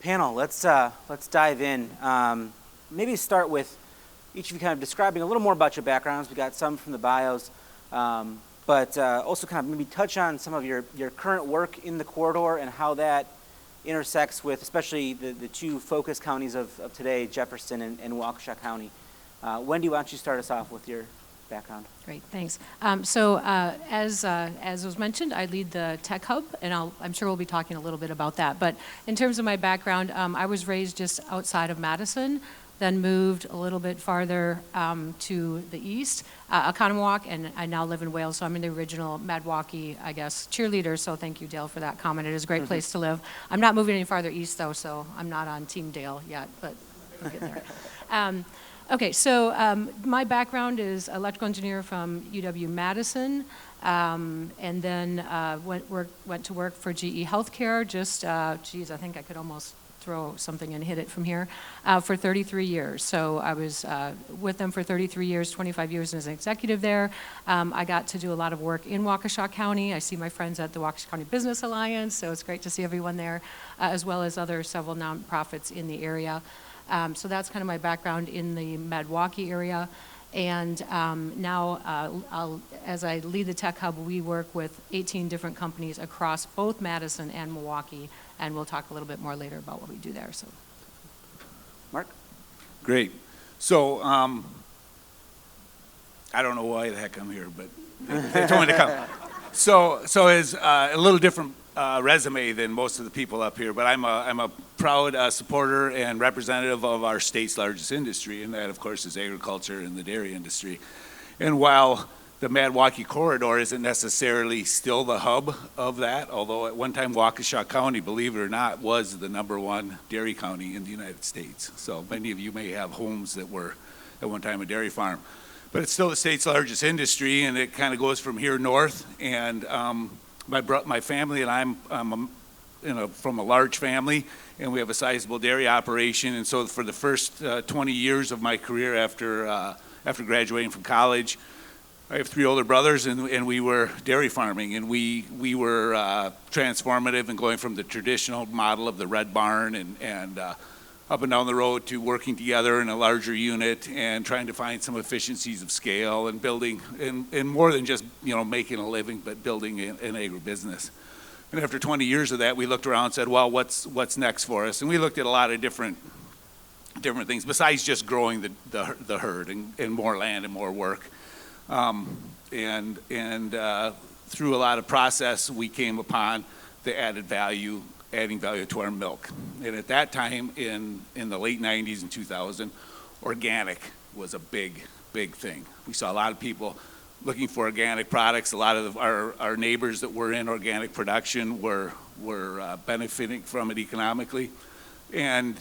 panel, let's dive in. Maybe start with each of you kind of describing a little more about your backgrounds. We got some from the bios, but also kind of maybe touch on some of your current work in the corridor and how that intersects with especially the two focus counties of today, Jefferson and Waukesha County. Wendy, why don't you start us off with your background? Great, thanks. As was mentioned, I lead the Tech Hub, and I'm sure we'll be talking a little bit about that. But in terms of my background, I was raised just outside of Madison, then moved a little bit farther to the east, Oconomowoc, and I now live in Wales, so I'm in the original MadWaukee, I guess, cheerleader, so thank you, Dale, for that comment. It is a great place to live. I'm not moving any farther east, though, so I'm not on Team Dale yet, but we'll get there. Okay, so my background is electrical engineer from UW-Madison, and then went to work for GE Healthcare, I think I could almost throw something and hit it from here, for 33 years. So I was with them for 33 years, 25 years as an executive there. I got to do a lot of work in Waukesha County. I see my friends at the Waukesha County Business Alliance, so it's great to see everyone there, as well as several nonprofits in the area. So that's kind of my background in the MadWaukee area. And now, as I lead the Tech Hub, we work with 18 different companies across both Madison and Milwaukee, and we'll talk a little bit more later about what we do there. So, Mark? Great. So, I don't know why the heck I'm here, but they told me to come. So it's a little different resume than most of the people up here, but I'm a proud supporter and representative of our state's largest industry, and that, of course, is agriculture and the dairy industry. And while the MadWaukee corridor isn't necessarily still the hub of that, although at one time Waukesha County, believe it or not, was the #1 dairy county in the United States. So many of you may have homes that were at one time a dairy farm. But it's still the state's largest industry, and it kind of goes from here north. And my family and I'm from a large family, and we have a sizable dairy operation. And so for the first 20 years of my career after graduating from college, I have 3 older brothers, and we were dairy farming, and we were transformative in going from the traditional model of the red barn and up and down the road to working together in a larger unit and trying to find some efficiencies of scale and building, and more than just making a living, but building an agribusiness. And after 20 years of that, we looked around and said, well, what's next for us? And we looked at a lot of different things besides just growing the herd and more land and more work. And through a lot of process, we came upon the adding value to our milk. And at that time, in the late 90s and 2000, organic was a big thing. We saw a lot of people looking for organic products. A lot of our neighbors that were in organic production were benefiting from it economically. And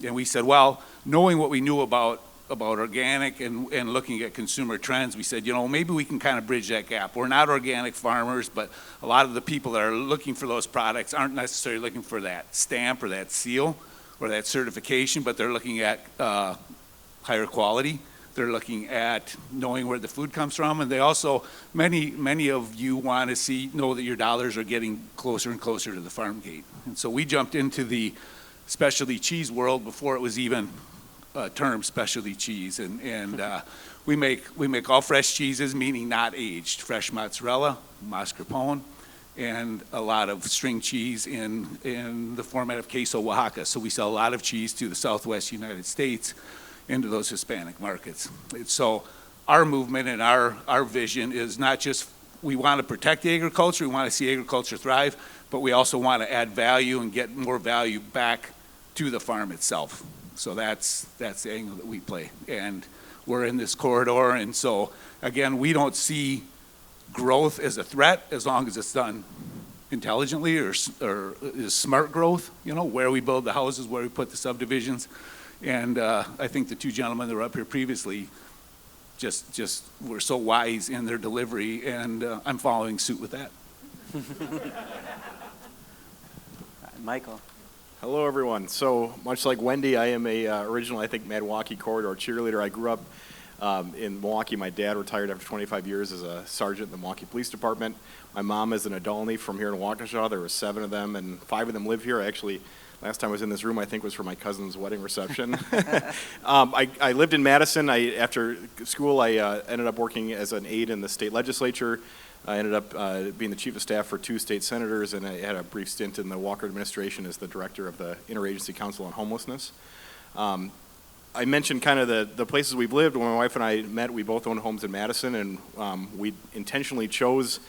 we said, well, knowing what we knew about organic and looking at consumer trends, we said, maybe we can kind of bridge that gap. We're not organic farmers, but a lot of the people that are looking for those products aren't necessarily looking for that stamp or that seal or that certification, but they're looking at higher quality. They're looking at knowing where the food comes from, and they also, many of you want to know that your dollars are getting closer and closer to the farm gate. And so we jumped into the specialty cheese world before it was even term specialty cheese, and we make all fresh cheeses, meaning not aged, fresh mozzarella, mascarpone, and a lot of string cheese in the format of queso Oaxaca. So we sell a lot of cheese to the Southwest United States into those Hispanic markets. So our movement and our vision is not just we want to protect agriculture, we want to see agriculture thrive, but we also want to add value and get more value back to the farm itself. So that's the angle that we play. And we're in this corridor, and so again, we don't see growth as a threat as long as it's done intelligently or is smart growth, where we build the houses, where we put the subdivisions. And I think the 2 gentlemen that were up here previously just were so wise in their delivery, and I'm following suit with that. Michael. Hello, everyone. So much like Wendy, I am a original, MadWaukee corridor cheerleader. I grew up In Milwaukee, my dad retired after 25 years as a sergeant in the Milwaukee Police Department. My mom is an Adolny from here in Waukesha. There were 7 of them, and 5 of them live here. Actually, last time I was in this room, I think was for my cousin's wedding reception. I lived in Madison. After school, I ended up working as an aide in the state legislature. I ended up being the chief of staff for 2 state senators, and I had a brief stint in the Wangard administration as the director of the Interagency Council on Homelessness. I mentioned kind of the places we've lived. When my wife and I met, we both owned homes in Madison, and we intentionally chose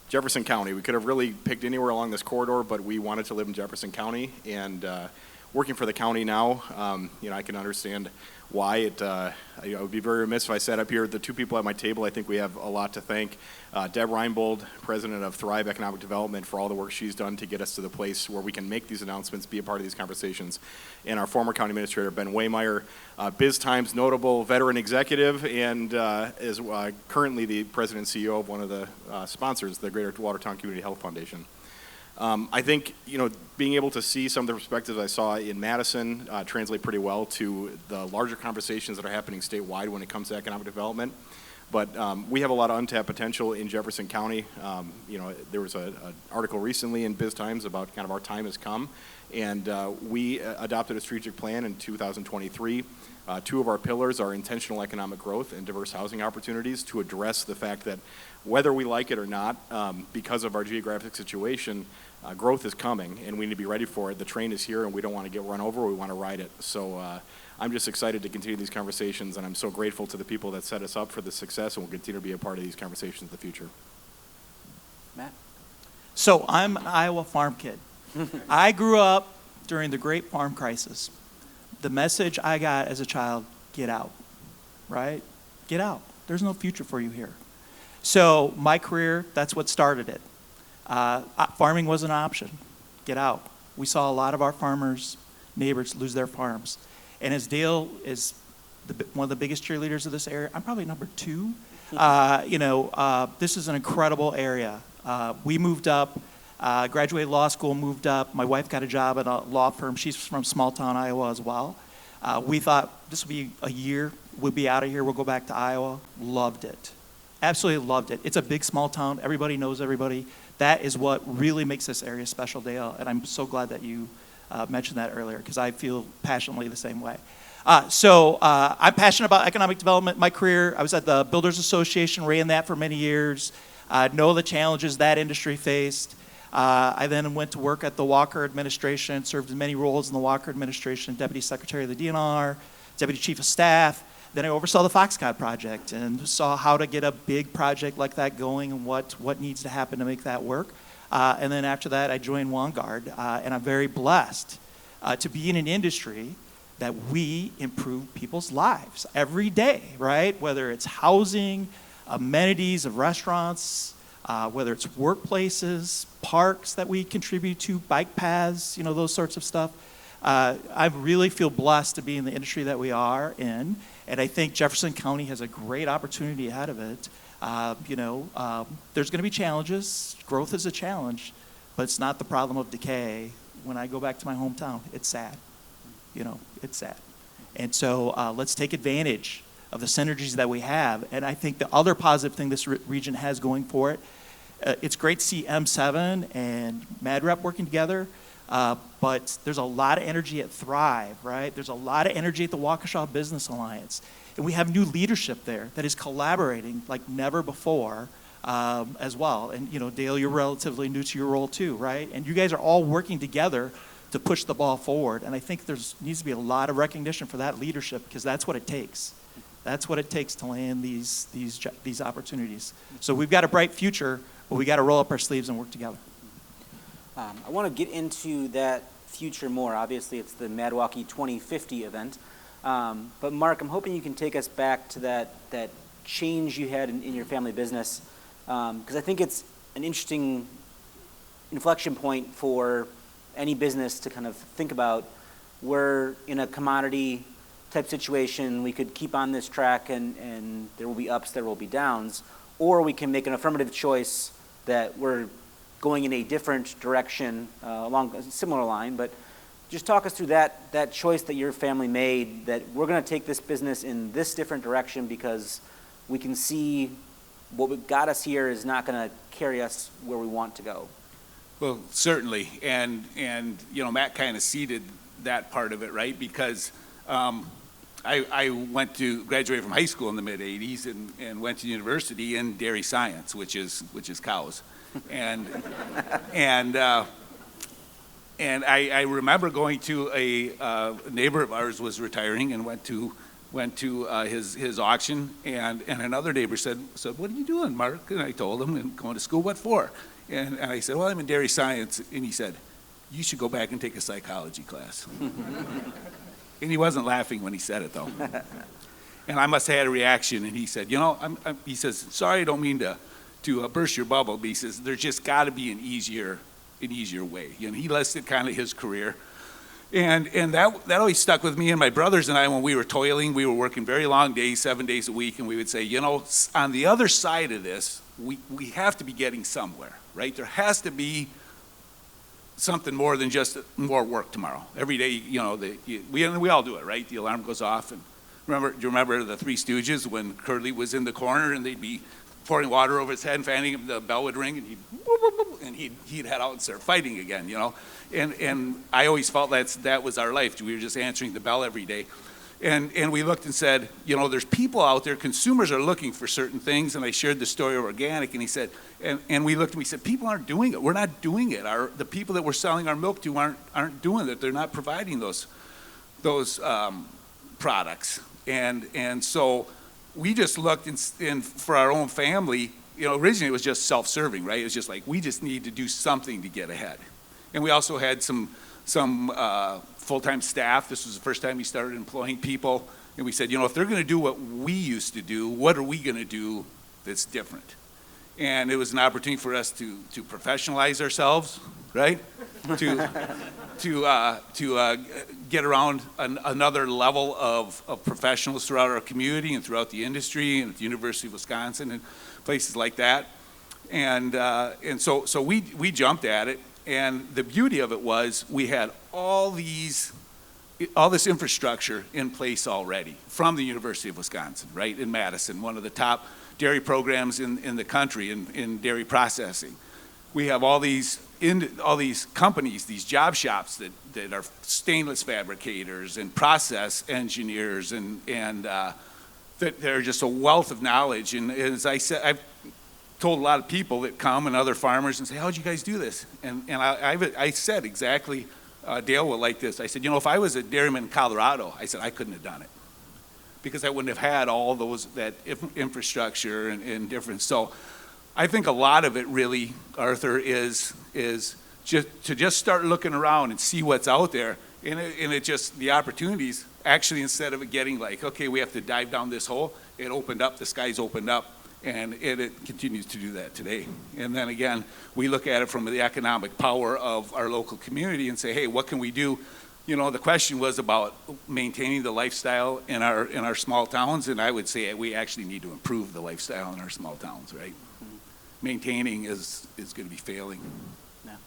Jefferson County. We could have really picked anywhere along this corridor, but we wanted to live in Jefferson County. And working for the county now, I can understand why. I would be very remiss if I sat up here. The 2 people at my table, I think we have a lot to thank. Deb Reinbold, president of Thrive Economic Development, for all the work she's done to get us to the place where we can make these announcements, be a part of these conversations. And our former county administrator, Ben Waymeyer, BizTimes notable veteran executive, and is currently the president and CEO of one of the sponsors, the Greater Watertown Community Health Foundation. I think, being able to see some of the perspectives I saw in Madison translate pretty well to the larger conversations that are happening statewide when it comes to economic development. But we have a lot of untapped potential in Jefferson County. There was an article recently in BizTimes about kind of our time has come, and we adopted a strategic plan in 2023. 2 of our pillars are intentional economic growth and diverse housing opportunities to address the fact that whether we like it or not, because of our geographic situation, growth is coming, and we need to be ready for it. The train is here, and we don't want to get run over. We want to ride it. So I'm just excited to continue these conversations, and I'm so grateful to the people that set us up for the success, and will continue to be a part of these conversations in the future. Matt? So I'm an Iowa farm kid. I grew up during the Great Farm Crisis. The message I got as a child, get out, right? Get out. There's no future for you here. So my career, that's what started it. Farming was an option. Get out. We saw a lot of our farmers, neighbors lose their farms. And as Dale is one of the biggest cheerleaders of this area, I'm probably number 2. This is an incredible area. We moved up, graduated law school, moved up. My wife got a job at a law firm. She's from small town Iowa as well. We thought this would be a year. We'll be out of here. We'll go back to Iowa. Loved it. Absolutely loved it. It's a big, small town. Everybody knows everybody. That is what really makes this area special, Dale. And I'm so glad that you mentioned that earlier, because I feel passionately the same way. I'm passionate about economic development. My career, I was at the Builders Association, ran that for many years. Know the challenges that industry faced. I then went to work at the Walker administration, served in many roles in the Walker administration, Deputy Secretary of the DNR, Deputy Chief of Staff. Then I oversaw the Foxconn project and saw how to get a big project like that going and what needs to happen to make that work. And then after that, I joined Wangard, and I'm very blessed to be in an industry that we improve people's lives every day, right? Whether it's housing, amenities of restaurants, whether it's workplaces, parks that we contribute to, bike paths, those sorts of stuff. I really feel blessed to be in the industry that we are in, and I think Jefferson County has a great opportunity ahead of it. There's going to be challenges. Growth is a challenge, but it's not the problem of decay. When I go back to my hometown, it's sad. It's sad. And so let's take advantage of the synergies that we have. And I think the other positive thing this region has going for it, it's great to see M7 and MadRep working together, but there's a lot of energy at Thrive, right? There's a lot of energy at the Waukesha Business Alliance. And we have new leadership there that is collaborating like never before as well. And, Dale, you're relatively new to your role too, right? And you guys are all working together to push the ball forward. And I think needs to be a lot of recognition for that leadership, because that's what it takes. That's what it takes to land these opportunities. So we've got a bright future, but we got to roll up our sleeves and work together. I want to get into that future more. Obviously, it's the MadWaukee 2050 event. But Mark, I'm hoping you can take us back to that change you had in your family business, because I think it's an interesting inflection point for any business to kind of think about. We're in a commodity type situation. We could keep on this track and there will be ups, there will be downs, or we can make an affirmative choice that we're going in a different direction along a similar line, but just talk us through that choice that your family made, that we're going to take this business in this different direction because we can see what got us here is not going to carry us where we want to go. Well, certainly, and Matt kind of seeded that part of it, right? Because I graduated from high school in the mid '80s and went to university in dairy science, which is cows, and I remember going to a neighbor of ours was retiring and went to his auction, and another neighbor said, "What are you doing, Mark?" And I told him, "I'm going to school. What for?" And I said, "Well, I'm in dairy science." And he said, "You should go back and take a psychology class." And he wasn't laughing when he said it, though. And I must have had a reaction. And he said, he says, "Sorry, I don't mean to burst your bubble." But he says, "There's just got to be an easier way." He listed kind of his career. And that always stuck with me and my brothers and I when we were toiling. We were working very long days, 7 days a week. And we would say, on the other side of this, we have to be getting somewhere, right? There has to be something more than just more work tomorrow. Every day, we all do it, right? The alarm goes off. And do you remember the Three Stooges when Curly was in the corner and they'd be pouring water over his head and fanning him, the bell would ring and he'd head out and start fighting again, And I always felt that was our life. We were just answering the bell every day. And we looked and said, there's people out there, consumers are looking for certain things, and I shared the story of organic, and he said, and we looked and we said, people aren't doing it. We're not doing it. The people that we're selling our milk to aren't doing it. They're not providing those products. And so we just looked and for our own family, originally it was just self-serving, right? It was just like, we just need to do something to get ahead. And we also had some full-time staff. This was the first time we started employing people. And we said, if they're going to do what we used to do, what are we going to do that's different? And it was an opportunity for us to professionalize ourselves, right? to get around another level of professionals throughout our community and throughout the industry and at the University of Wisconsin and places like that. And so we jumped at it. And the beauty of it was we had all this infrastructure in place already from the University of Wisconsin, right, in Madison, one of the top dairy programs in the country in dairy processing. We have all these companies, these job shops that are stainless fabricators and process engineers and that they're just a wealth of knowledge. And as I said, I've told a lot of people that come and other farmers and say, "How'd you guys do this?" And I said exactly, Dale will like this. I said, if I was a dairyman in Colorado, I said I couldn't have done it because I wouldn't have had all that infrastructure and different. So I think a lot of it really, Arthur, is just start looking around and see what's out there. And it just, the opportunities, actually, instead of it getting like, okay, we have to dive down this hole, it opened up, the skies opened up. And it continues to do that today. And then again, we look at it from the economic power of our local community and say, hey, what can we do? The question was about maintaining the lifestyle in our small towns, and I would say we actually need to improve the lifestyle in our small towns, right? Mm-hmm. Maintaining is going to be failing. Yeah.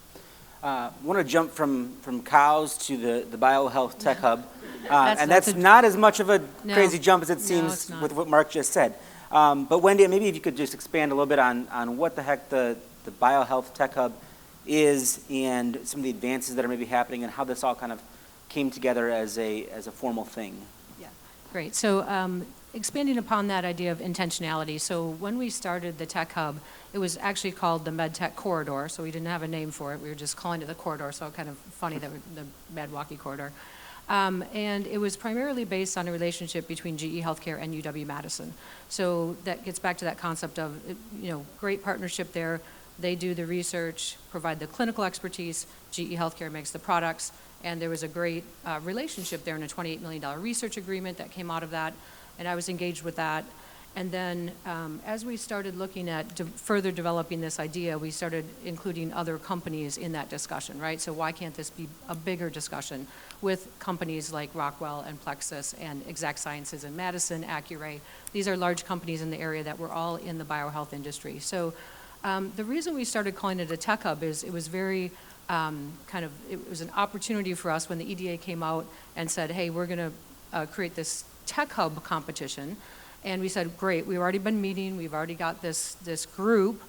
I want to jump from cows to the Biohealth Tech Hub, and that's not as much of a crazy jump as it seems with what Mark just said. But Wendy, maybe if you could just expand a little bit on what the heck the Biohealth Tech Hub is and some of the advances that are maybe happening and how this all kind of came together as a formal thing. Yeah, great. So expanding upon that idea of intentionality. So when we started the Tech Hub, it was actually called the MedTech Corridor. So we didn't have a name for it. We were just calling it the corridor. So kind of funny that the MadWaukee corridor. And it was primarily based on a relationship between GE Healthcare and UW-Madison. So that gets back to that concept of, great partnership there. They do the research, provide the clinical expertise, GE Healthcare makes the products, and there was a great relationship there and a $28 million research agreement that came out of that, and I was engaged with that. And then as we started looking at further developing this idea, we started including other companies in that discussion, right? So why can't this be a bigger discussion with companies like Rockwell and Plexus and Exact Sciences in Madison, Accuray? These are large companies in the area that were all in the biohealth industry. So the reason we started calling it a tech hub is it was very it was an opportunity for us when the EDA came out and said, hey, we're going to create this tech hub competition. And we said, great, we've already been meeting, we've already got this group,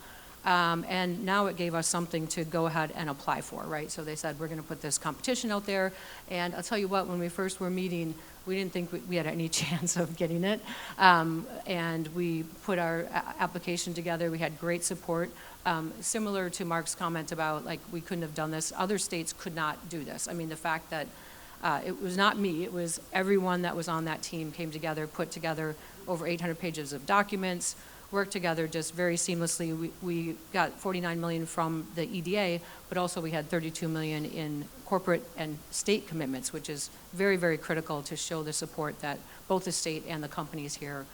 and now it gave us something to go ahead and apply for, right? So they said, we're going to put this competition out there. And I'll tell you what, when we first were meeting, we didn't think we had any chance of getting it. And we put our application together. We had great support. Similar to Mark's comment about, like, we couldn't have done this. Other states could not do this. I mean, the fact that it was not me, it was everyone that was on that team came together, put together over 800 pages of documents, worked together just very seamlessly. We got 49 million from the EDA, but also we had 32 million in corporate and state commitments, which is very, very critical to show the support that both the state and the companies here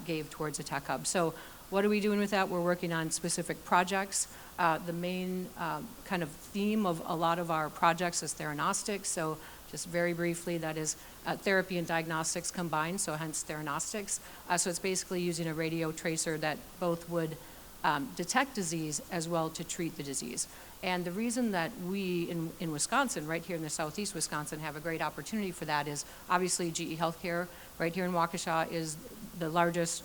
gave towards the tech hub. So what are we doing with that? We're working on specific projects. The main kind of theme of a lot of our projects is theranostics. So just very briefly, that is therapy and diagnostics combined, so hence theranostics. So it's basically using a radio tracer that both would detect disease as well to treat the disease. And the reason that we in Wisconsin, right here in the southeast Wisconsin, have a great opportunity for that is obviously GE Healthcare right here in Waukesha is the largest,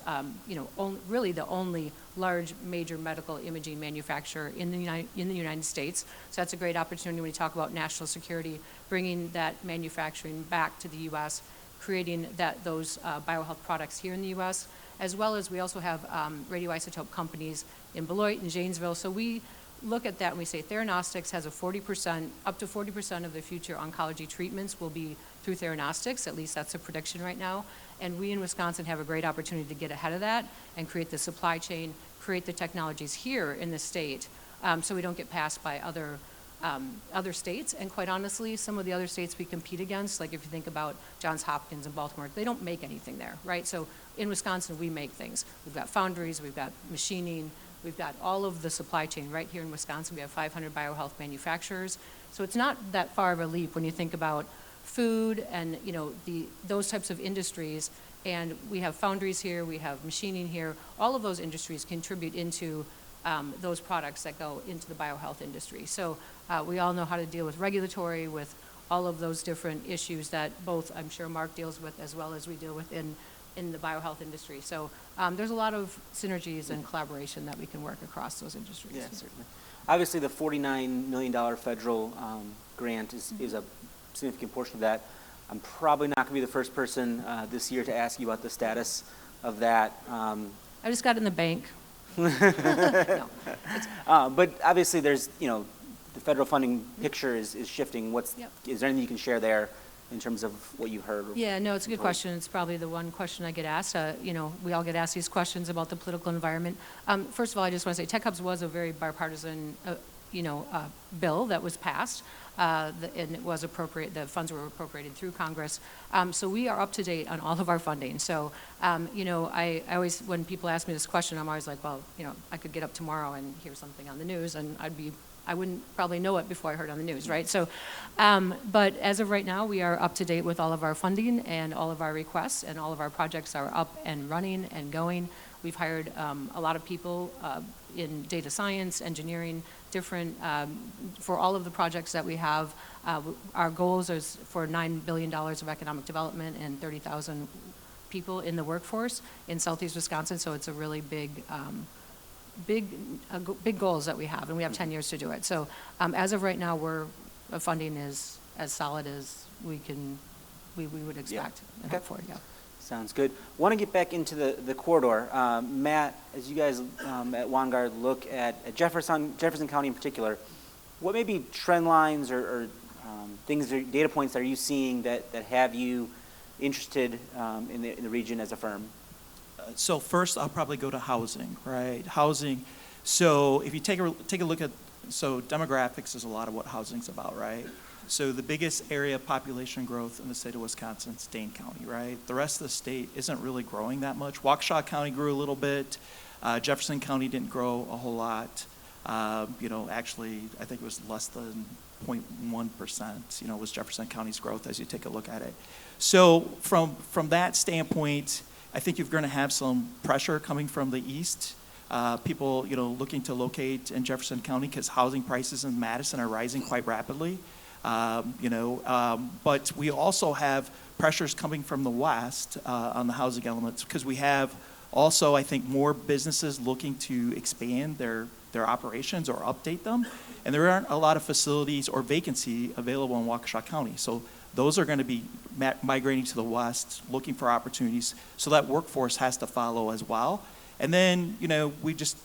really the only large major medical imaging manufacturer in the United States. So that's a great opportunity when we talk about national security, bringing that manufacturing back to the U.S., creating those biohealth products here in the U.S., as well as we also have radioisotope companies in Beloit and Janesville. So we look at that and we say theranostics has a 40%, up to 40% of the future oncology treatments will be through theranostics. At least that's a prediction right now. And we in Wisconsin have a great opportunity to get ahead of that and create the supply chain, create the technologies here in the state, so we don't get passed by other states. And quite honestly, some of the other states we compete against, like if you think about Johns Hopkins and Baltimore, they don't make anything there, right? So in Wisconsin, we make things. We've got foundries, we've got machining, we've got all of the supply chain right here in Wisconsin. We have 500 biohealth manufacturers. So it's not that far of a leap when you think about food and those types of industries. And we have foundries here, we have machining here. All of those industries contribute into those products that go into the biohealth industry. So we all know how to deal with regulatory, with all of those different issues that both I'm sure Mark deals with as well as we deal with in the biohealth industry. So there's a lot of synergies and collaboration that we can work across those industries. Yeah, certainly. Obviously, the $49 million federal grant is a significant portion of that. I'm probably not going to be the first person this year to ask you about the status of that. I just got it in the bank. No, but obviously, there's the federal funding picture is shifting. Is there anything you can share there in terms of what you've heard? Yeah, no, it's a good question. It's probably the one question I get asked. We all get asked these questions about the political environment. First of all, I just want to say Tech Hubs was a very bipartisan, bill that was passed, and it was appropriate. The funds were appropriated through Congress. So we are up to date on all of our funding. So, I always, when people ask me this question, I'm always like, well, I could get up tomorrow and hear something on the news, and I wouldn't probably know it before I heard on the news, right? So, but as of right now, we are up to date with all of our funding and all of our requests, and all of our projects are up and running and going. We've hired a lot of people in data science, engineering, different, for all of the projects that we have. Our goals is for $9 billion of economic development and 30,000 people in the workforce in southeast Wisconsin, so it's a really big goals that we have, and we have 10 years to do it. So as of right now, funding is as solid as we would expect and hope for. Yeah. Sounds good. Want to get back into the corridor. Matt, as you guys at Wangard look at Jefferson County in particular, what maybe trend lines or things, or data points are you seeing that have you interested in the region as a firm? So first, I'll probably go to housing, right? Housing. So if you take a look at, so demographics is a lot of what housing's about, right? So the biggest area of population growth in the state of Wisconsin is Dane County, right? The rest of the state isn't really growing that much. Waukesha County grew a little bit. Jefferson County didn't grow a whole lot. Actually, I think it was less than 0.1%, was Jefferson County's growth as you take a look at it. So from that standpoint, I think you're going to have some pressure coming from the east. people, looking to locate in Jefferson County because housing prices in Madison are rising quite rapidly. But we also have pressures coming from the west on the housing elements because we have also, I think, more businesses looking to expand their operations or update them. And there aren't a lot of facilities or vacancy available in Waukesha County. So those are going to be migrating to the west, looking for opportunities. So that workforce has to follow as well. And then, we just,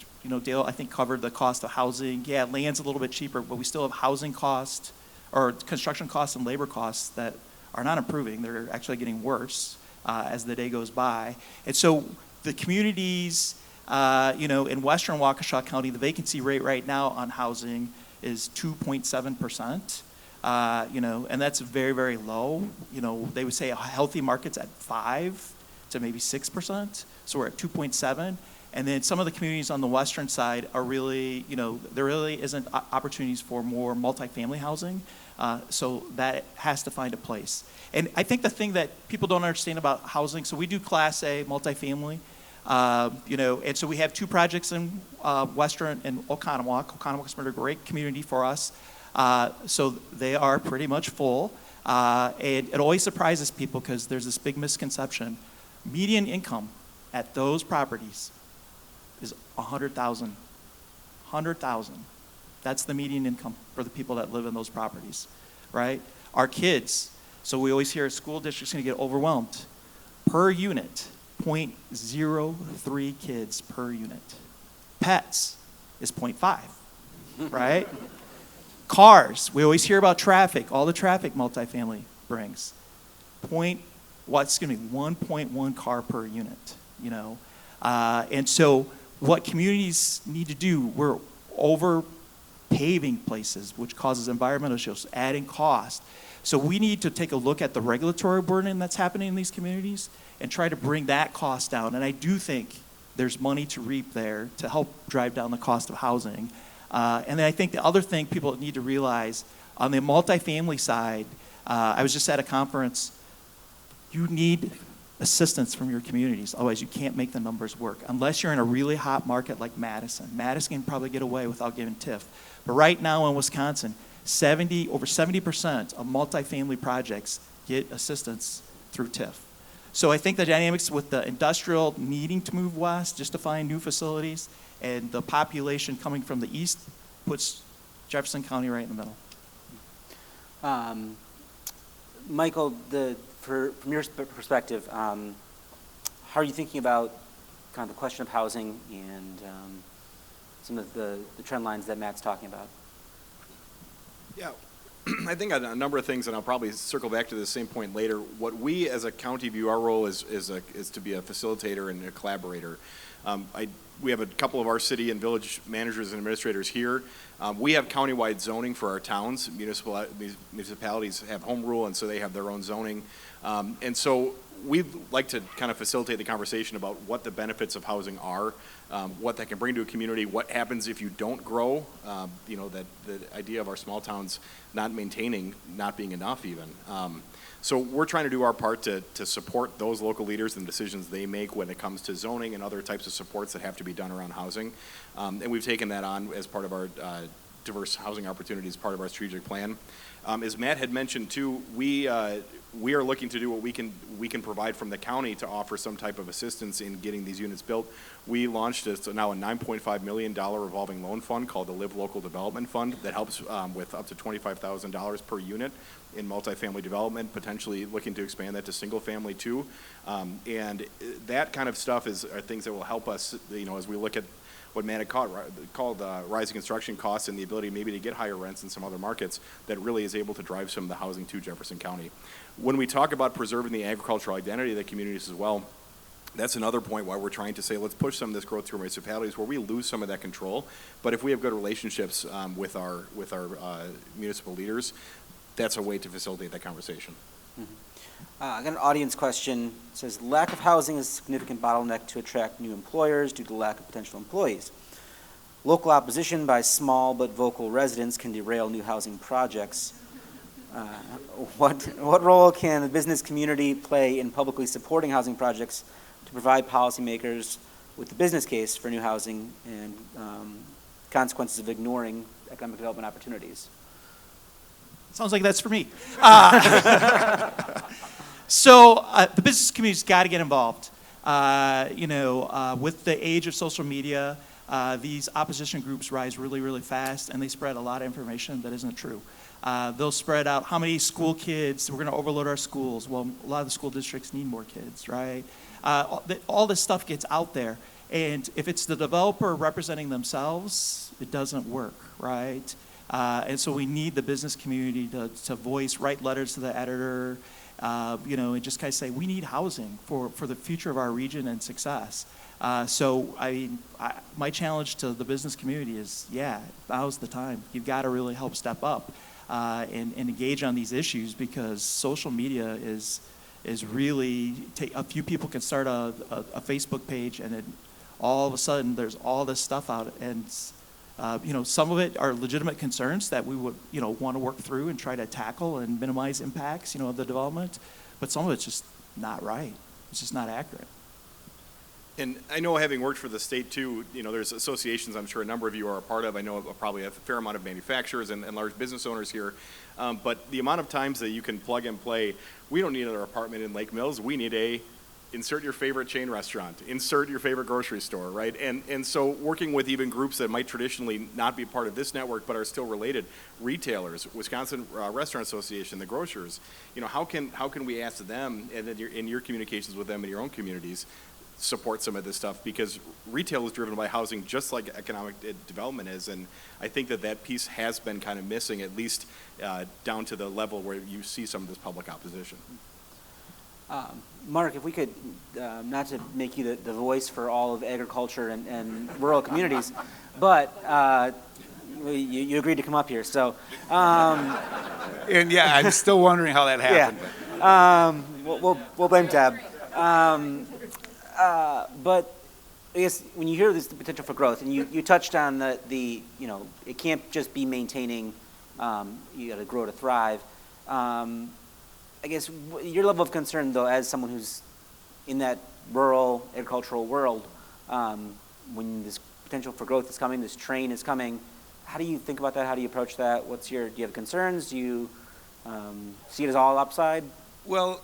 Dale, I think, covered the cost of housing. Yeah, land's a little bit cheaper, but we still have housing costs or construction costs and labor costs that are not improving. They're actually getting worse as the day goes by. And so the communities, in western Waukesha County, the vacancy rate right now on housing is 2.7%. And that's very, very low. They would say a healthy market's at 5 to maybe 6%. So we're at 2.7. And then some of the communities on the western side are really, there really isn't opportunities for more multifamily housing. So that has to find a place. And I think the thing that people don't understand about housing, so we do Class A multifamily, and so we have 2 projects in Western and Oconomowoc. Oconomowoc's been a great community for us. So they are pretty much full. And it always surprises people because there's this big misconception. Median income at those properties is $100,000. $100,000. That's the median income for the people that live in those properties, right? Our kids, so we always hear a school district's going to get overwhelmed. Per unit, 0.03 kids per unit. Pets is 0.5, right? Cars, we always hear about traffic, all the traffic multifamily brings. What's going to be 1.1 car per unit, And so what communities need to do, we're over paving places, which causes environmental issues, adding cost. So we need to take a look at the regulatory burden that's happening in these communities and try to bring that cost down. And I do think there's money to reap there to help drive down the cost of housing. And then I think the other thing people need to realize on the multifamily side, I was just at a conference, you need assistance from your communities. Otherwise, you can't make the numbers work. Unless you're in a really hot market like Madison. Madison can probably get away without giving TIF. But right now in Wisconsin, over 70% of multifamily projects get assistance through TIF. So I think the dynamics with the industrial needing to move west just to find new facilities and the population coming from the east puts Jefferson County right in the middle. Michael, from your perspective, how are you thinking about kind of the question of housing and some of the trend lines that Matt's talking about? Yeah, I think a number of things, and I'll probably circle back to the same point later. What we as a county view our role is to be a facilitator and a collaborator. We have a couple of our city and village managers and administrators here. We have countywide zoning for our towns. Municipalities have home rule, and so they have their own zoning. And so we'd like to kind of facilitate the conversation about what the benefits of housing are, what that can bring to a community, what happens if you don't grow, that the idea of our small towns not maintaining, not being enough even. So we're trying to do our part to support those local leaders and the decisions they make when it comes to zoning and other types of supports that have to be done around housing. And we've taken that on as part of our diverse housing opportunities, part of our strategic plan. As Matt had mentioned too, we are looking to do what we can provide from the county to offer some type of assistance in getting these units built. We launched now a $9.5 million revolving loan fund called the Live Local Development Fund that helps with up to $25,000 per unit in multifamily development, potentially looking to expand that to single family too. And that kind of stuff are things that will help us, as we look at what Matt had called rising construction costs and the ability maybe to get higher rents in some other markets that really is able to drive some of the housing to Jefferson County. When we talk about preserving the agricultural identity of the communities as well, that's another point why we're trying to say let's push some of this growth through municipalities where we lose some of that control. But if we have good relationships with our municipal leaders, that's a way to facilitate that conversation. Mm-hmm. I got an audience question. It says, lack of housing is a significant bottleneck to attract new employers due to lack of potential employees. Local opposition by small but vocal residents can derail new housing projects. What role can the business community play in publicly supporting housing projects to provide policymakers with the business case for new housing and consequences of ignoring economic development opportunities. Sounds like that's for me. The business community's got to get involved. With the age of social media, these opposition groups rise really, really fast, and they spread a lot of information that isn't true. They'll spread out how many school kids, we're going to overload our schools. Well, a lot of the school districts need more kids, right? All this stuff gets out there, and if it's the developer representing themselves, it doesn't work, right? And so we need the business community to voice, write letters to the editor, and just kind of say, we need housing for the future of our region and success. My challenge to the business community is, now's the time. You've got to really help step up and engage on these issues, because social media is really, a few people can start a Facebook page, and all of a sudden there's all this stuff out, and some of it are legitimate concerns that we would want to work through and try to tackle and minimize impacts of the development, but some of it's just not right. It's just not accurate. And I know, having worked for the state too, there's associations I'm sure a number of you are a part of. I know probably a fair amount of manufacturers and large business owners here. But the amount of times that you can plug and play, we don't need another apartment in Lake Mills. We need insert your favorite chain restaurant, insert your favorite grocery store, right? And so working with even groups that might traditionally not be part of this network but are still related, retailers, Wisconsin Restaurant Association, the grocers, how can we ask them, and in your communications with them in your own communities, support some of this stuff, because retail is driven by housing just like economic development is, and I think that piece has been kind of missing, at least down to the level where you see some of this public opposition. Mark, if we could, not to make you the voice for all of agriculture and rural communities, but you agreed to come up here, so. And I'm still wondering how that happened. We'll blame Tab. But I guess when you hear the potential for growth, and you touched on the it can't just be maintaining, you got to grow to thrive. I guess your level of concern, though, as someone who's in that rural agricultural world, when this potential for growth is coming, this train is coming, how do you think about that? How do you approach that? Do you have concerns? Do you see it as all upside? Well,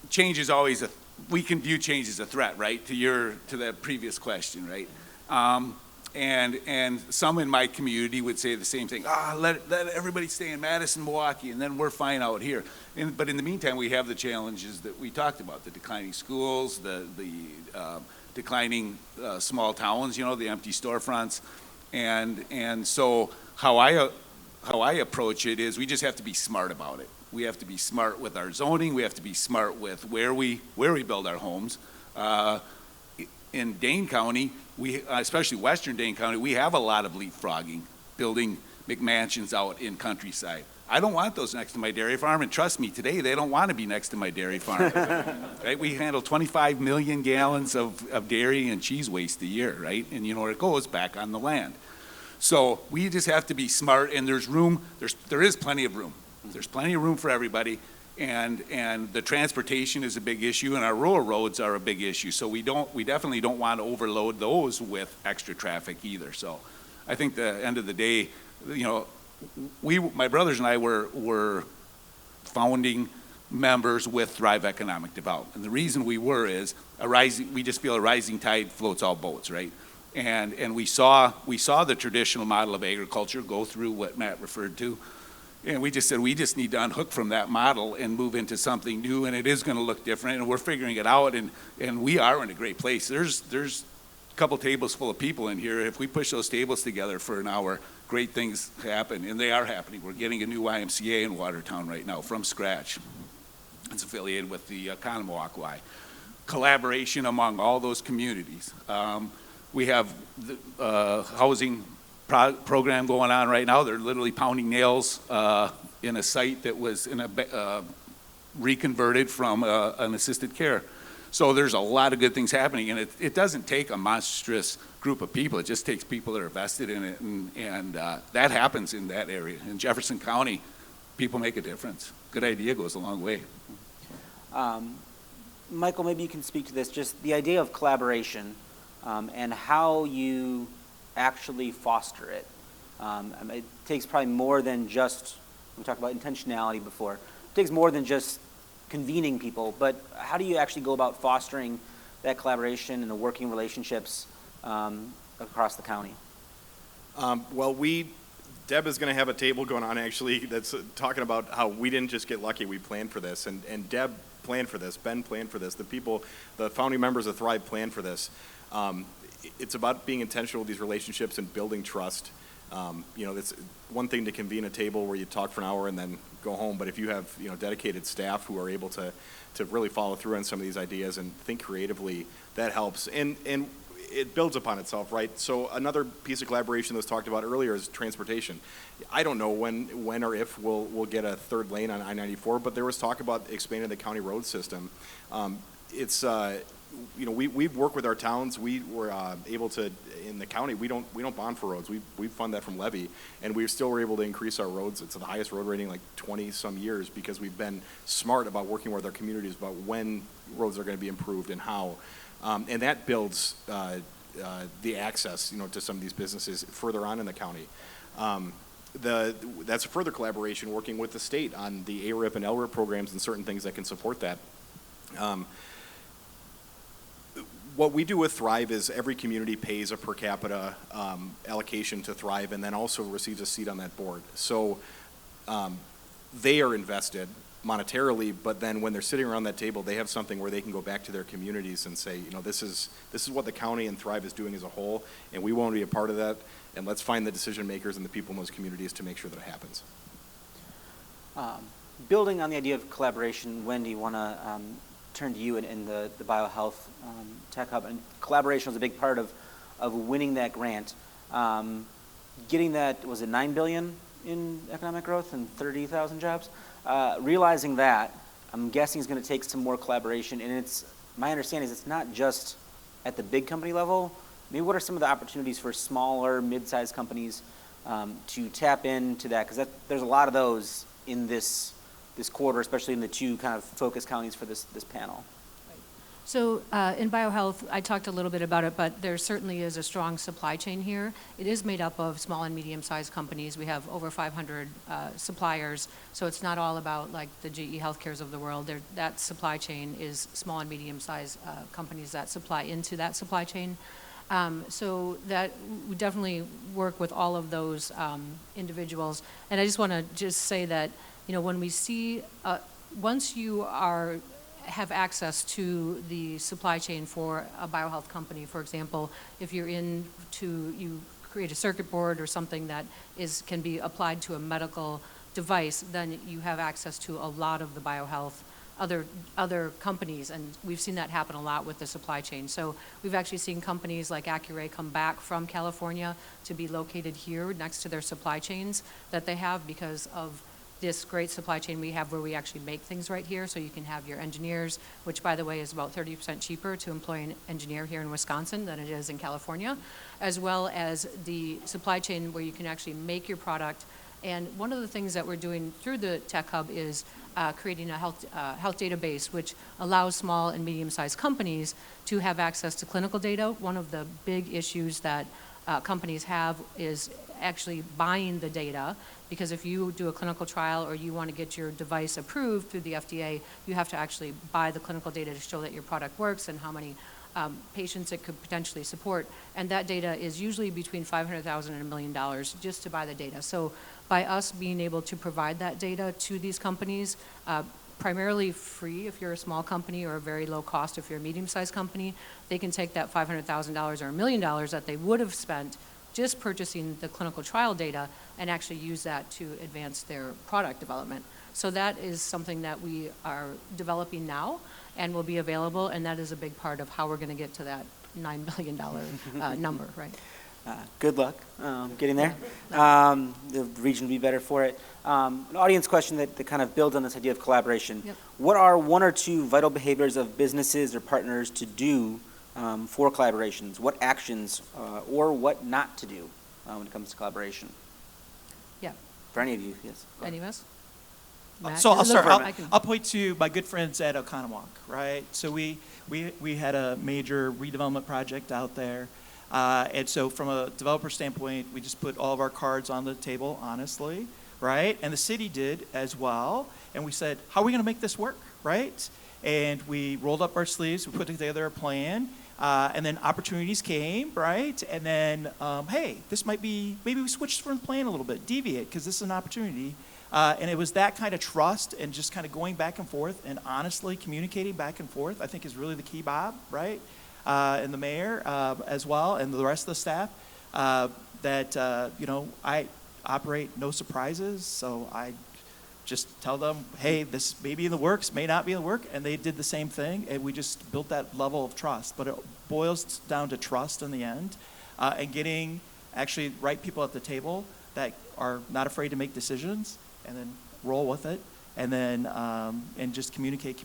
change is always we can view change as a threat, right? To that previous question, right? And some in my community would say the same thing. Let everybody stay in Madison, MadWaukee, and then we're fine out here. But in the meantime, we have the challenges that we talked about: the declining schools, the declining small towns, the empty storefronts, and so how I approach it is we just have to be smart about it. We have to be smart with our zoning. We have to be smart with where we build our homes. In Dane County, especially Western Dane County, we have a lot of leapfrogging, building McMansions out in countryside. I don't want those next to my dairy farm, and trust me, today they don't want to be next to my dairy farm. Right? We handle 25 million gallons of dairy and cheese waste a year, right? And where it goes, back on the land. So we just have to be smart, and there is plenty of room. There's plenty of room for everybody, and the transportation is a big issue, and our rural roads are a big issue. So we definitely don't want to overload those with extra traffic either. So I think the end of the day, my brothers and I were founding members with Thrive Economic Development. And the reason we is we just feel a rising tide floats all boats, right? And we saw the traditional model of agriculture go through what Matt referred to. And we just said we just need to unhook from that model and move into something new, and it is going to look different, and we're figuring it out, and we are in a great place. There's a couple tables full of people in here. If we push those tables together for an hour, great things happen, and they are happening. We're getting a new YMCA in Watertown right now from scratch. It's affiliated with the Conomowoc. Collaboration among all those communities. We have the housing program going on right now. They're literally pounding nails in a site that was reconverted from an assisted care. So there's a lot of good things happening, and it doesn't take a monstrous group of people. It just takes people that are vested in it, and that happens in that area. In Jefferson County, people make a difference. Good idea goes a long way. Michael, maybe you can speak to this, just the idea of collaboration and how you actually foster it. I mean, it takes probably more than just, we talked about intentionality before, it takes more than just convening people, but how do you actually go about fostering that collaboration and the working relationships across the county? Well, Deb is going to have a table going on actually that's talking about how we didn't just get lucky, we planned for this. And Deb planned for this, Ben planned for this, the founding members of Thrive planned for this. It's about being intentional with these relationships and building trust. It's one thing to convene a table where you talk for an hour and then go home, but if you have dedicated staff who are able to really follow through on some of these ideas and think creatively, that helps. And it builds upon itself, right? So another piece of collaboration that was talked about earlier is transportation. I don't know when or if we'll get a third lane on I-94, but there was talk about expanding the county road system. We work with our towns. We were able to, in the county, we don't bond for roads. We fund that from levy, and we still were able to increase our roads. It's the highest road rating like 20 some years because we've been smart about working with our communities about when roads are going to be improved and how. And that builds the access, to some of these businesses further on in the county. That's a further collaboration working with the state on the ARIP and LRIP programs and certain things that can support that. What we do with Thrive is every community pays a per capita allocation to Thrive and then also receives a seat on that board. So they are invested monetarily, but then when they're sitting around that table, they have something where they can go back to their communities and say, this is what the county and Thrive is doing as a whole, and we want to be a part of that, and let's find the decision makers and the people in those communities to make sure that it happens. Building on the idea of collaboration, Wendy, want to turn to you in the Biohealth Tech Hub, and collaboration was a big part of winning that grant. Getting that, was it $9 billion in economic growth and 30,000 jobs? Realizing that, I'm guessing is going to take some more collaboration, and my understanding is it's not just at the big company level. Maybe what are some of the opportunities for smaller, mid-sized companies to tap into that? Because there's a lot of those in this quarter, especially in the two kind of focus counties for this panel. So in Biohealth, I talked a little bit about it, but there certainly is a strong supply chain here. It is made up of small and medium-sized companies. We have over 500 suppliers, so it's not all about like the GE Healthcares of the world. That supply chain is small and medium-sized companies that supply into that supply chain. So that we definitely work with all of those individuals. And I just want to say that, when we see, once you have access to the supply chain for a biohealth company, for example, if you create a circuit board or something that can be applied to a medical device, then you have access to a lot of the biohealth other companies, and we've seen that happen a lot with the supply chain. So we've actually seen companies like Accuray come back from California to be located here next to their supply chains that they have because of this great supply chain we have where we actually make things right here, so you can have your engineers, which by the way is about 30% cheaper to employ an engineer here in Wisconsin than it is in California, as well as the supply chain where you can actually make your product. And one of the things that we're doing through the Tech Hub is creating a health database, which allows small and medium-sized companies to have access to clinical data. One of the big issues that companies have is actually buying the data, because if you do a clinical trial or you want to get your device approved through the FDA, you have to actually buy the clinical data to show that your product works and how many patients it could potentially support. And that data is usually between $500,000 and $1 million just to buy the data. So by us being able to provide that data to these companies, primarily free if you're a small company, or a very low cost if you're a medium-sized company, they can take that $500,000 or $1 million that they would have spent just purchasing the clinical trial data and actually use that to advance their product development. So that is something that we are developing now and will be available, and that is a big part of how we're going to get to that $9 billion number, right? Good luck getting there. The region will be better for it. An audience question that kind of builds on this idea of collaboration. Yep. What are one or two vital behaviors of businesses or partners to do for collaborations? What actions or what not to do when it comes to collaboration? Yeah. For any of you, yes. Any of us? Matt? So I'll Look, start. I can- I'll point to my good friends at Oconomowoc, right? So we had a major redevelopment project out there. And so from a developer standpoint, we just put all of our cards on the table, honestly, right? And the city did as well. And we said, how are we going to make this work, right? And we rolled up our sleeves, we put together a plan, and then opportunities came, right? And then, hey, this might be, maybe we switched from the plan a little bit, deviate, because this is an opportunity. And it was that kind of trust and just kind of going back and forth and honestly communicating back and forth, I think is really the key, Bob, right? And the mayor as well, and the rest of the staff, that, you know, I operate no surprises, so I just tell them, hey, this may be in the works, may not be in the work, and they did the same thing, and we just built that level of trust. But it boils down to trust in the end, and getting actually right people at the table that are not afraid to make decisions, and then roll with it, and then and just communicate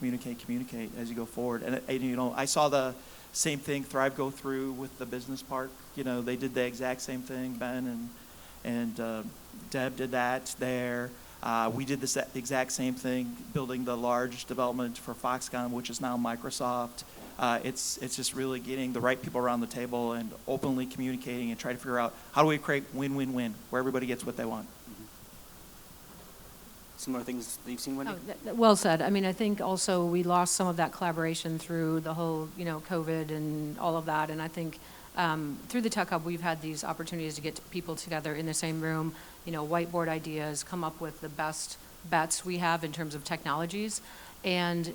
as you go forward. And you know, I saw the same thing Thrive go through with the business park. You know, they did the exact same thing. Ben and Deb did that there. We did the exact same thing, building the large development for Foxconn, which is now Microsoft. It's just really getting the right people around the table and openly communicating and trying to figure out how do we create win-win-win where everybody gets what they want. Similar things that you've seen, Wendy? Well said. I mean, I think also we lost some of that collaboration through the whole, you know, COVID and all of that. And I think through the Tech Hub, we've had these opportunities to get people together in the same room, you know, whiteboard ideas, come up with the best bets we have in terms of technologies. And,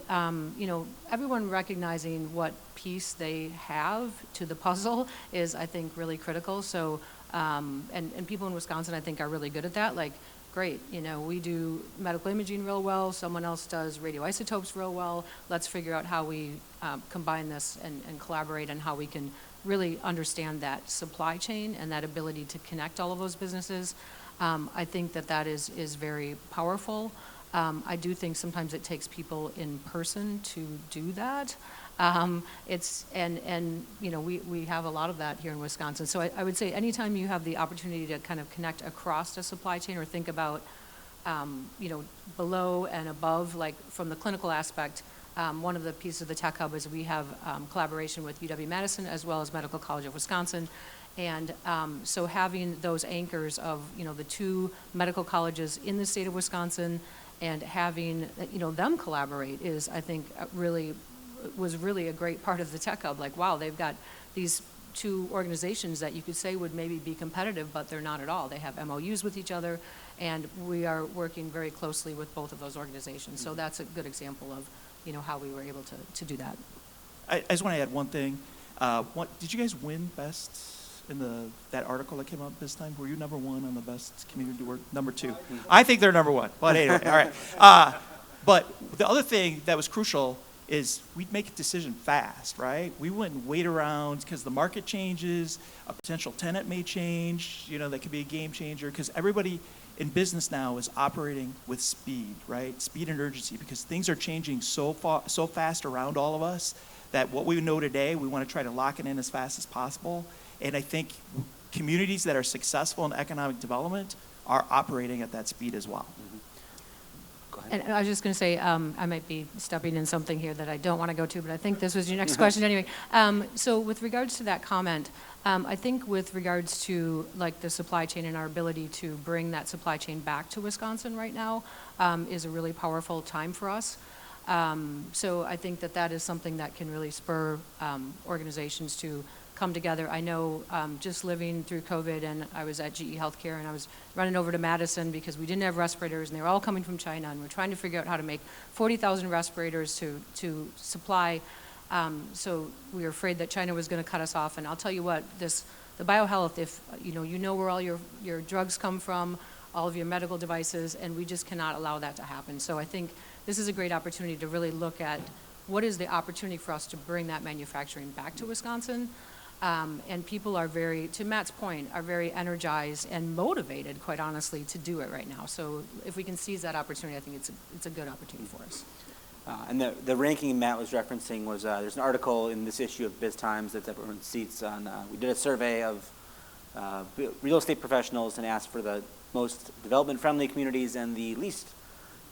you know, everyone recognizing what piece they have to the puzzle is, I think, really critical. So, and people in Wisconsin, I think, are really good at that. Like, great, you know, we do medical imaging real well, someone else does radioisotopes real well. Let's figure out how we combine this and collaborate and how we can really understand that supply chain and that ability to connect all of those businesses. I think that is very powerful. I do think sometimes it takes people in person to do that. It's you know, we have a lot of that here in Wisconsin. So I would say anytime you have the opportunity to kind of connect across the supply chain or think about you know, below and above, like from the clinical aspect, one of the pieces of the Tech Hub is we have collaboration with UW-Madison as well as Medical College of Wisconsin. And so having those anchors of, you know, the two medical colleges in the state of Wisconsin and having, you know, them collaborate is, I think, was really a great part of the Tech Hub. Like, wow, they've got these two organizations that you could say would maybe be competitive, but they're not at all. They have MOUs with each other, and we are working very closely with both of those organizations. So that's a good example of, you know, how we were able to do that. I just want to add one thing. Did you guys win best in that article that came out this time? Were you number one on the best community work? Number two. I think they're number one. But anyway, all right. But the other thing that was crucial is we'd make a decision fast, right? We wouldn't wait around because the market changes, a potential tenant may change, you know, that could be a game changer, because everybody in business now is operating with speed, right? Speed and urgency, because things are changing so fast around all of us that what we know today, we want to try to lock it in as fast as possible. And I think communities that are successful in economic development are operating at that speed as well. Mm-hmm. Go ahead. And I was just going to say, I might be stepping in something here that I don't want to go to, but I think this was your next question anyway. So with regards to that comment, I think with regards to like the supply chain and our ability to bring that supply chain back to Wisconsin right now is a really powerful time for us. So I think that is something that can really spur organizations to come together. I know just living through COVID, and I was at GE Healthcare, and I was running over to Madison because we didn't have respirators, and they were all coming from China, and we're trying to figure out how to make 40,000 respirators to supply. So we were afraid that China was going to cut us off, and I'll tell you what, the Biohealth, if you know where all your drugs come from, all of your medical devices, and we just cannot allow that to happen. So I think this is a great opportunity to really look at what is the opportunity for us to bring that manufacturing back to Wisconsin. And people are to Matt's point, are very energized and motivated, quite honestly, to do it right now. So if we can seize that opportunity, I think it's a good opportunity for us. And the ranking Matt was referencing was there's an article in this issue of BizTimes that everyone seats on. We did a survey of real estate professionals and asked for the most development-friendly communities and the least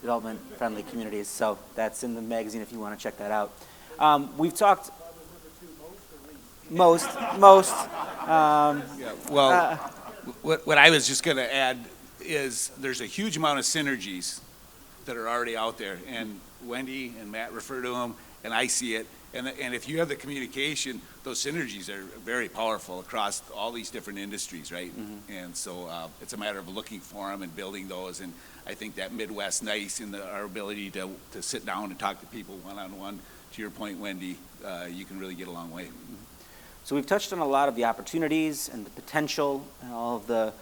development-friendly communities. So that's in the magazine if you want to check that out. We've talked most. Well, what I was just going to add is there's a huge amount of synergies that are already out there, and Wendy and Matt refer to them, and I see it. And if you have the communication, those synergies are very powerful across all these different industries, right? And so it's a matter of looking for them and building those. And I think that Midwest nice in our ability to sit down and talk to people one-on-one. To your point, Wendy, you can really get a long way. So we've touched on a lot of the opportunities and the potential and all of the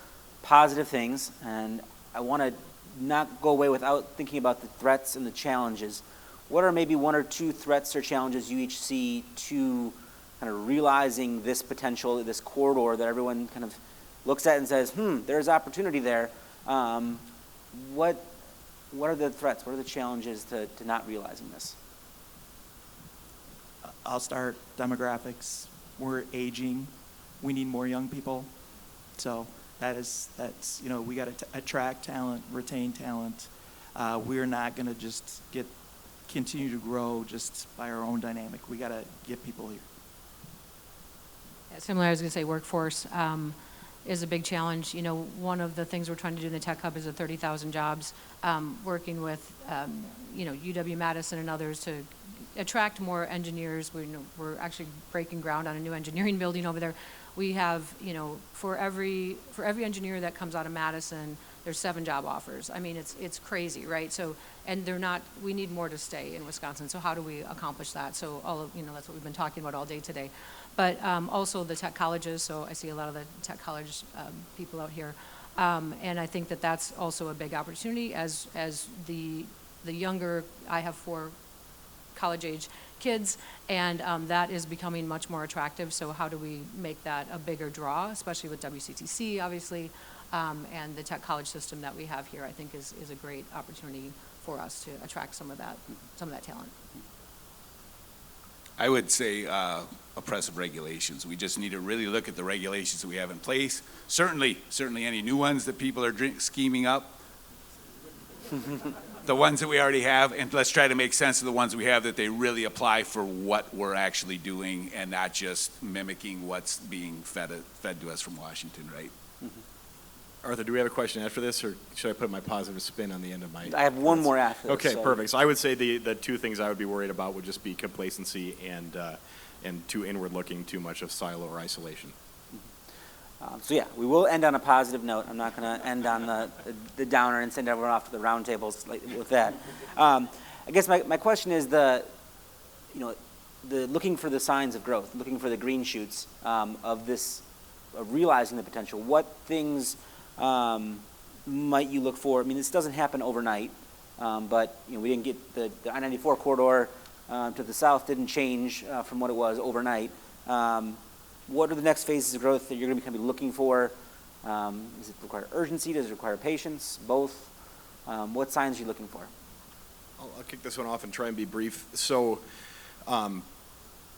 positive things, and I want to not go away without thinking about the threats and the challenges. What are maybe one or two threats or challenges you each see to kind of realizing this potential, this corridor that everyone kind of looks at and says, there's opportunity there. What are the threats? What are the challenges to not realizing this? I'll start. Demographics. We're aging. We need more young people. So that's we got to attract talent, retain talent. We're not going to just continue to grow just by our own dynamic. We got to get people here. Yeah, similar, I was going to say workforce is a big challenge. One of the things we're trying to do in the Tech Hub is the 30,000 jobs, working with, UW-Madison and others to attract more engineers. We're actually breaking ground on a new engineering building over there. We have, for every engineer that comes out of Madison, there's 7 job offers. I mean, it's crazy, right? So, and we need more to stay in Wisconsin. So how do we accomplish that? So that's what we've been talking about all day today. But also the tech colleges. So I see a lot of the tech college people out here. And I think that that's also a big opportunity as the younger, I have 4 college-age kids, and that is becoming much more attractive. So how do we make that a bigger draw, especially with WCTC, obviously, and the tech college system that we have here, I think is a great opportunity for us to attract some of that talent. I would say oppressive regulations. We just need to really look at the regulations that we have in place. Certainly any new ones that people are scheming up. The ones that we already have, and let's try to make sense of the ones we have that they really apply for what we're actually doing and not just mimicking what's being fed to us from Washington, right? Arthur, do we have a question after this, or should I put my positive spin on the end of my... I have one more after this. Okay, perfect. So I would say the 2 things I would be worried about would just be complacency and too inward-looking, too much of silo or isolation. So yeah, we will end on a positive note. I'm not going to end on the downer and send everyone off to the round tables with that. I guess my question is the looking for the signs of growth, looking for the green shoots of realizing the potential. What things might you look for? I mean, this doesn't happen overnight, but we didn't get the I-94 corridor to the south didn't change from what it was overnight. What are the next phases of growth that you're going to be looking for? Does it require urgency? Does it require patience? Both? What signs are you looking for? I'll kick this one off and try and be brief. So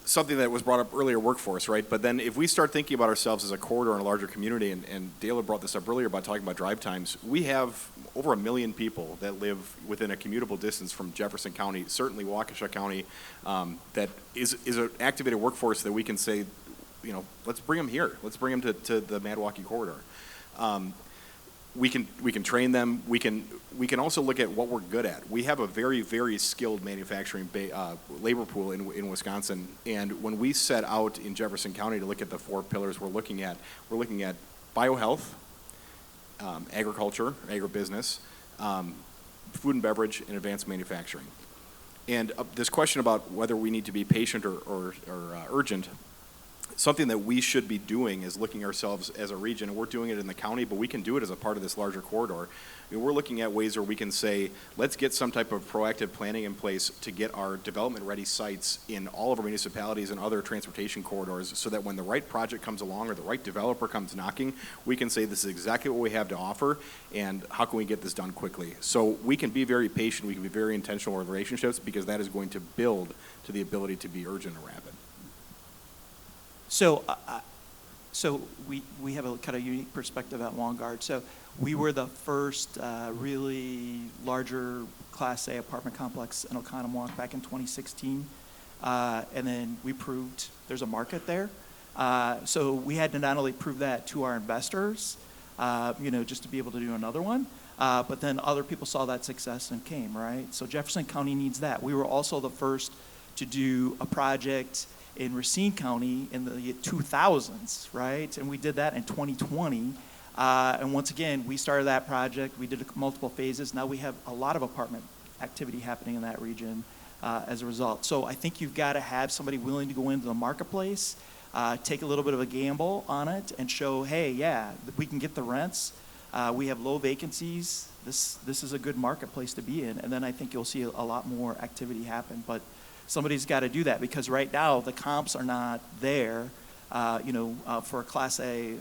something that was brought up earlier, workforce, right? But then if we start thinking about ourselves as a corridor in a larger community, and Dale had brought this up earlier about talking about drive times, we have over 1 million people that live within a commutable distance from Jefferson County, certainly Waukesha County, that is an activated workforce that we can say, let's bring them here. Let's bring them to the MadWaukee corridor. We can train them. We can also look at what we're good at. We have a very, very skilled manufacturing labor pool in Wisconsin. And when we set out in Jefferson County to look at the 4 pillars we're looking at biohealth, agriculture, agribusiness, food and beverage, and advanced manufacturing. And this question about whether we need to be patient or urgent. Something that we should be doing is looking ourselves as a region, and we're doing it in the county, but we can do it as a part of this larger corridor. We're looking at ways where we can say, let's get some type of proactive planning in place to get our development-ready sites in all of our municipalities and other transportation corridors so that when the right project comes along or the right developer comes knocking, we can say this is exactly what we have to offer, and how can we get this done quickly? So we can be very patient, we can be very intentional with relationships, because that is going to build to the ability to be urgent and rapid. So we have a kind of unique perspective at Wangard. So We were the first really larger Class A apartment complex in Oconomowoc back in 2016. And then we proved there's a market there. So we had to not only prove that to our investors, just to be able to do another one, but then other people saw that success and came, right? So Jefferson County needs that. We were also the first to do a project in Racine County in the 2000s, right? And we did that in 2020. And once again, we started that project. We did multiple phases. Now we have a lot of apartment activity happening in that region as a result. So I think you've got to have somebody willing to go into the marketplace, take a little bit of a gamble on it, and show, hey, yeah, we can get the rents. We have low vacancies. This is a good marketplace to be in. And then I think you'll see a lot more activity happen. But somebody's got to do that, because right now the comps are not there for a Class A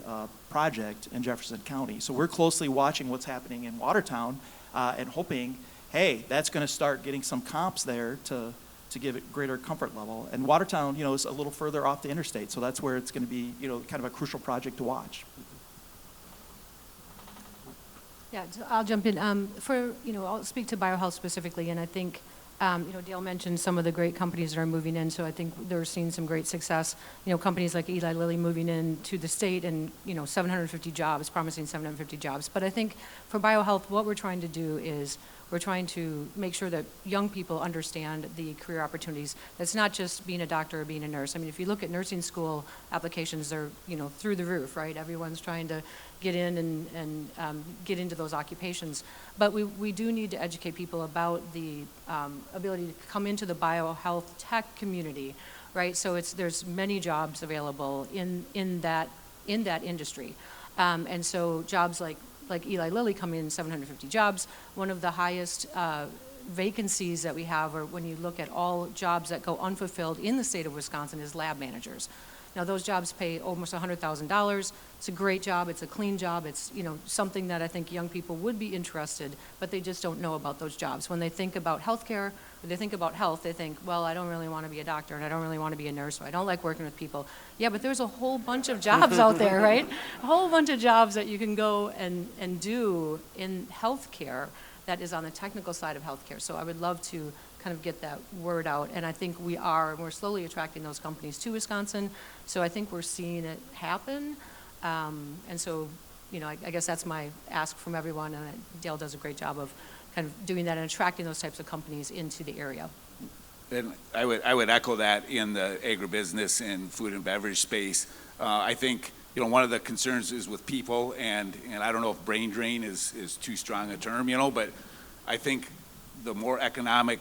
project in Jefferson County. So we're closely watching what's happening in Watertown and hoping, hey, that's going to start getting some comps there to give it greater comfort level. And Watertown, is a little further off the interstate, so that's where it's going to be, kind of a crucial project to watch. Yeah, so I'll jump in. I'll speak to Biohealth specifically, and I think Dale mentioned some of the great companies that are moving in, so I think they're seeing some great success. Companies like Eli Lilly moving in to the state and, 750 jobs, promising 750 jobs. But I think for Biohealth, what we're trying to do is we're trying to make sure that young people understand the career opportunities. That's not just being a doctor or being a nurse. I mean, if you look at nursing school applications, they're, through the roof, right? Everyone's trying to get in and get into those occupations. But we do need to educate people about the ability to come into the biohealth tech community, right? So there's many jobs available in that industry. And so jobs like Eli Lilly come in 750 jobs. One of the highest vacancies that we have, or when you look at all jobs that go unfulfilled in the state of Wisconsin, is lab managers. Now those jobs pay almost $100,000. It's a great job. It's a clean job. It's something that I think young people would be interested, but they just don't know about those jobs. When they think about healthcare, or they think about health, they think, well, I don't really want to be a doctor, and I don't really want to be a nurse, or I don't like working with people. Yeah, but there's a whole bunch of jobs out there, right? A whole bunch of jobs that you can go and do in healthcare that is on the technical side of healthcare. So I would love to kind of get that word out, and I think we're slowly attracting those companies to Wisconsin. So I think we're seeing it happen, and so I guess that's my ask from everyone, and Dale does a great job of kind of doing that and attracting those types of companies into the area. And I would echo that in the agribusiness and food and beverage space. I think one of the concerns is with people, and I don't know if brain drain is too strong a term, but I think the more economic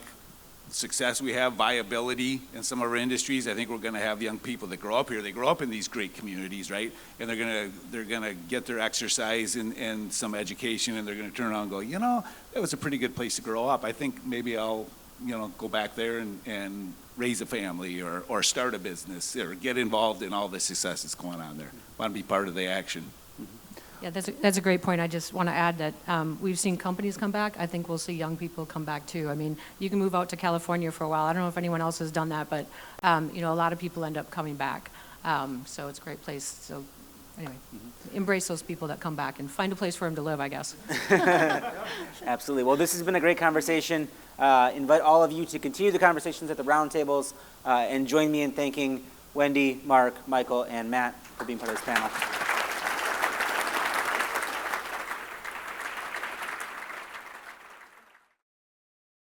success we have, viability in some of our industries, I think we're going to have young people that grow up here. They grow up in these great communities, right? And they're gonna get their exercise and some education, and they're going to turn around and go, that was a pretty good place to grow up. I think maybe I'll go back there and raise a family or start a business or get involved in all the success that's going on there. Want to be part of the action. Yeah, that's a great point. I just want to add that we've seen companies come back. I think we'll see young people come back too. I mean, you can move out to California for a while. I don't know if anyone else has done that, but a lot of people end up coming back. So it's a great place. So anyway, embrace those people that come back and find a place for them to live, I guess. Absolutely. Well, this has been a great conversation. Invite all of you to continue the conversations at the roundtables and join me in thanking Wendy, Mark, Michael, and Matt for being part of this panel.